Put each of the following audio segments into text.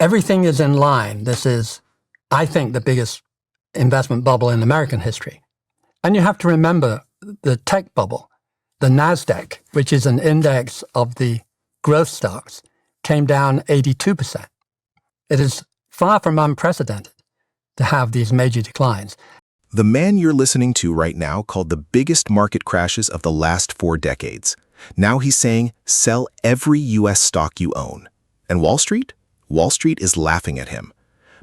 everything is in line. This is, I think, the biggest investment bubble in American history. And you have to remember the tech bubble, the NASDAQ, which is an index of the growth stocks, came down 82%. It is far from unprecedented to have these major declines. The man you're listening to right now called the biggest market crashes of the last 4 decades. Now he's saying, sell every U.S. stock you own. And Wall Street? Wall Street is laughing at him.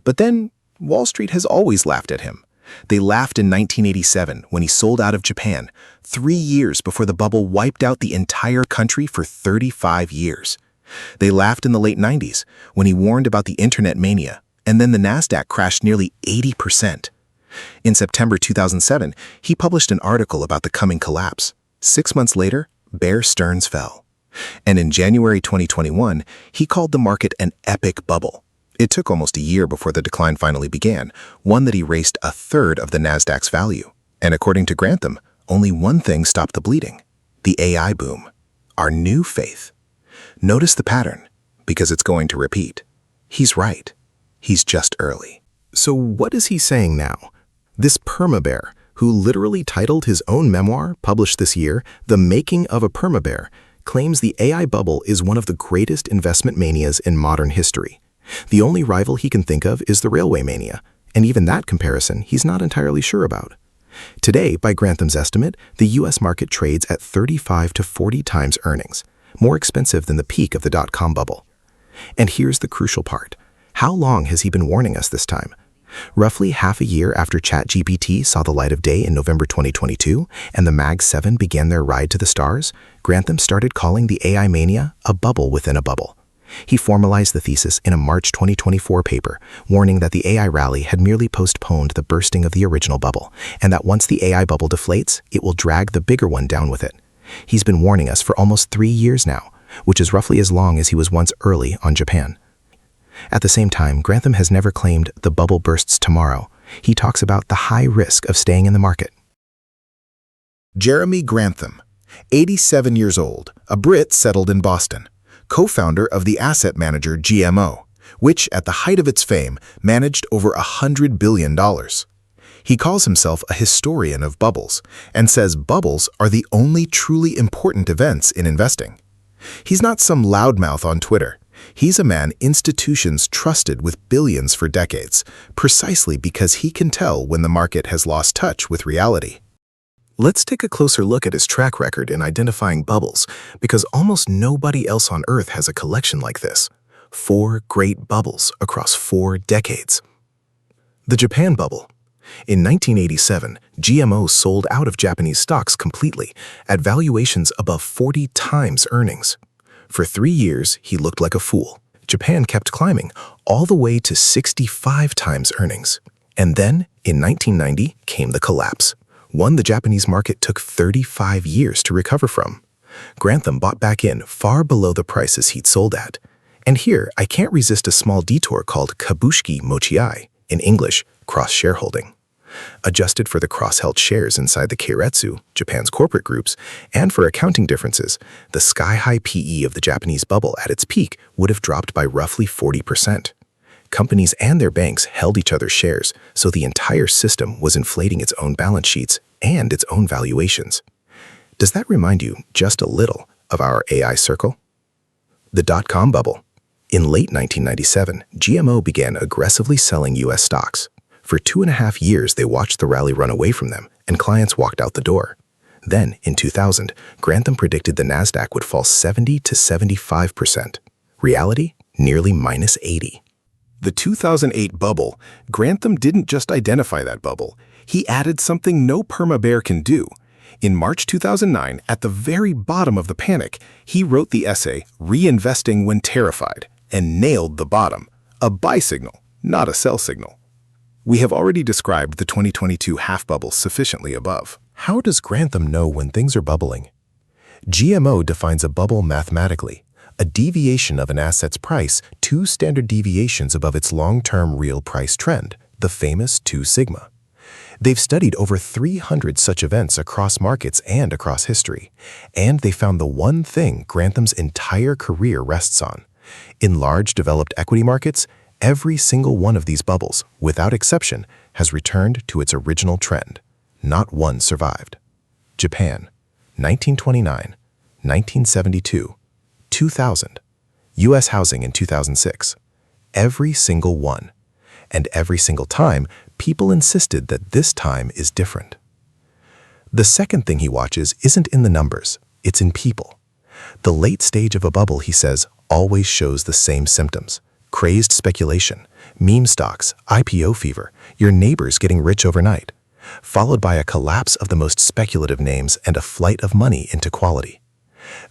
But then, Wall Street has always laughed at him. They laughed in 1987 when he sold out of Japan, 3 years before the bubble wiped out the entire country for 35 years. They laughed in the late 90s when he warned about the internet mania, and then the NASDAQ crashed nearly 80%. In September 2007, he published an article about the coming collapse. 6 months later, Bear Stearns fell. And in January 2021, he called the market an epic bubble. It took almost a year before the decline finally began, one that erased 1/3 of the NASDAQ's value. And according to Grantham, only one thing stopped the bleeding: the AI boom. Our new faith. Notice the pattern, because it's going to repeat. He's right. He's just early. So what is he saying now? This perma-bear, who literally titled his own memoir, published this year, The Making of a Perma-Bear, claims the AI bubble is one of the greatest investment manias in modern history. The only rival he can think of is the railway mania, and even that comparison he's not entirely sure about. Today, by Grantham's estimate, the U.S. market trades at 35 to 40 times earnings, more expensive than the peak of the dot-com bubble. And here's the crucial part. How long has he been warning us this time? Roughly half a year after ChatGPT saw the light of day in November 2022 and the Mag 7 began their ride to the stars, Grantham started calling the AI mania a bubble within a bubble. He formalized the thesis in a March 2024 paper, warning that the AI rally had merely postponed the bursting of the original bubble, and that once the AI bubble deflates, it will drag the bigger one down with it. He's been warning us for almost 3 years now, which is roughly as long as he was once early on Japan. At the same time, Grantham has never claimed the bubble bursts tomorrow. He talks about the high risk of staying in the market. Jeremy Grantham, 87 years old, a Brit settled in Boston, co-founder of the asset manager GMO, which, at the height of its fame, managed over $100 billion. He calls himself a historian of bubbles and says bubbles are the only truly important events in investing. He's not some loudmouth on Twitter. He's a man institutions trusted with billions for decades, precisely because he can tell when the market has lost touch with reality. Let's take a closer look at his track record in identifying bubbles, because almost nobody else on Earth has a collection like this. 4 great bubbles across 4 decades. The Japan bubble. In 1987, GMO sold out of Japanese stocks completely, at valuations above 40 times earnings. For 3 years, he looked like a fool. Japan kept climbing, all the way to 65 times earnings. And then, in 1990, came the collapse, one the Japanese market took 35 years to recover from. Grantham bought back in far below the prices he'd sold at. And here, I can't resist a small detour called kabushiki mochiai, in English, cross-shareholding. Adjusted for the cross-held shares inside the keiretsu, Japan's corporate groups, and for accounting differences, the sky-high PE of the Japanese bubble at its peak would have dropped by roughly 40%. Companies and their banks held each other's shares, so the entire system was inflating its own balance sheets and its own valuations. Does that remind you just a little of our AI circle? The dot-com bubble. In late 1997, GMO began aggressively selling U.S. stocks. For 2.5 years, they watched the rally run away from them, and clients walked out the door. Then, in 2000, Grantham predicted the NASDAQ would fall 70 to 75%. Reality? Nearly minus 80. The 2008 bubble, Grantham didn't just identify that bubble. He added something no perma-bear can do. In March 2009, at the very bottom of the panic, he wrote the essay, Reinvesting When Terrified, and nailed the bottom. A buy signal, not a sell signal. We have already described the 2022 half bubble sufficiently above. How does Grantham know when things are bubbling? GMO defines a bubble mathematically, a deviation of an asset's price 2 standard deviations above its long-term real price trend, the famous 2 sigma. They've studied over 300 such events across markets and across history, and they found the one thing Grantham's entire career rests on. In large developed equity markets, Every single one of these bubbles, without exception, has returned to its original trend. Not one survived. Japan, 1929, 1972, 2000. U.S. housing in 2006. Every single one. And every single time, people insisted that this time is different. The second thing he watches isn't in the numbers, it's in people. The late stage of a bubble, he says, always shows the same symptoms. Crazed speculation, meme stocks, IPO fever, your neighbors getting rich overnight, followed by a collapse of the most speculative names and a flight of money into quality.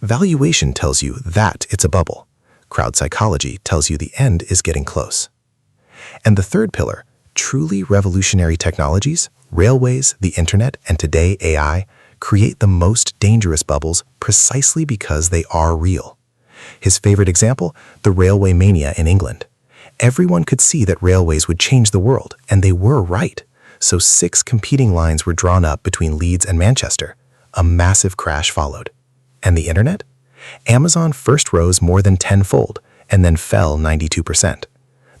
Valuation tells you that it's a bubble. Crowd psychology tells you the end is getting close. And the third pillar, truly revolutionary technologies, railways, the internet, and today AI, create the most dangerous bubbles precisely because they are real. His favorite example, the railway mania in England. Everyone could see that railways would change the world, and they were right. So 6 competing lines were drawn up between Leeds and Manchester. A massive crash followed. And the internet? Amazon first rose more than 10-fold, and then fell 92%.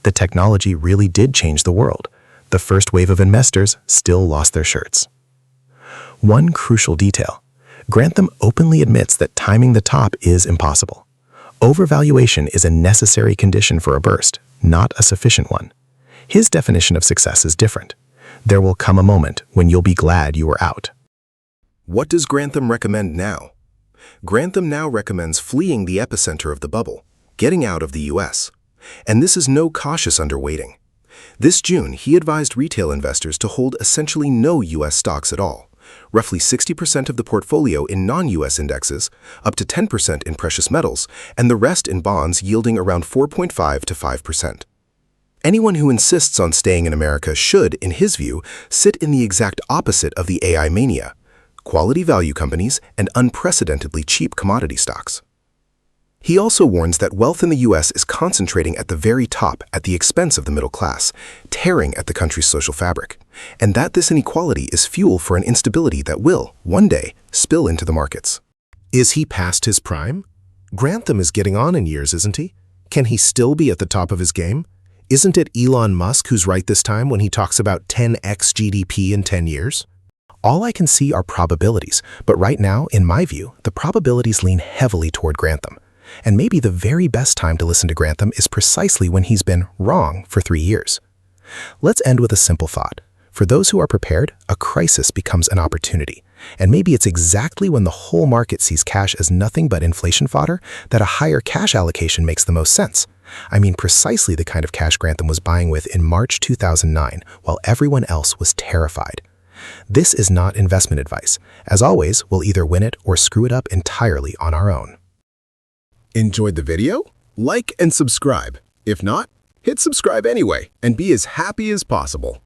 The technology really did change the world. The first wave of investors still lost their shirts. One crucial detail. Grantham openly admits that timing the top is impossible. Overvaluation is a necessary condition for a burst, not a sufficient one. His definition of success is different. There will come a moment when you'll be glad you were out. What does Grantham recommend now? Grantham now recommends fleeing the epicenter of the bubble, getting out of the U.S. And this is no cautious underweighting. This June, he advised retail investors to hold essentially no U.S. stocks at all, roughly 60% of the portfolio in non-U.S. indexes, up to 10% in precious metals, and the rest in bonds yielding around 4.5 to 5%. Anyone who insists on staying in America should, in his view, sit in the exact opposite of the AI mania, quality value companies and unprecedentedly cheap commodity stocks. He also warns that wealth in the U.S. is concentrating at the very top at the expense of the middle class, tearing at the country's social fabric, and that this inequality is fuel for an instability that will, one day, spill into the markets. Is he past his prime? Grantham is getting on in years, isn't he? Can he still be at the top of his game? Isn't it Elon Musk who's right this time when he talks about 10x GDP in 10 years? All I can see are probabilities, but right now, in my view, the probabilities lean heavily toward Grantham. And maybe the very best time to listen to Grantham is precisely when he's been wrong for 3 years. Let's end with a simple thought. For those who are prepared, a crisis becomes an opportunity. And maybe it's exactly when the whole market sees cash as nothing but inflation fodder that a higher cash allocation makes the most sense. I mean precisely the kind of cash Grantham was buying with in March 2009, while everyone else was terrified. This is not investment advice. As always, we'll either win it or screw it up entirely on our own. Enjoyed the video? Like and subscribe. If not, hit subscribe anyway and be as happy as possible.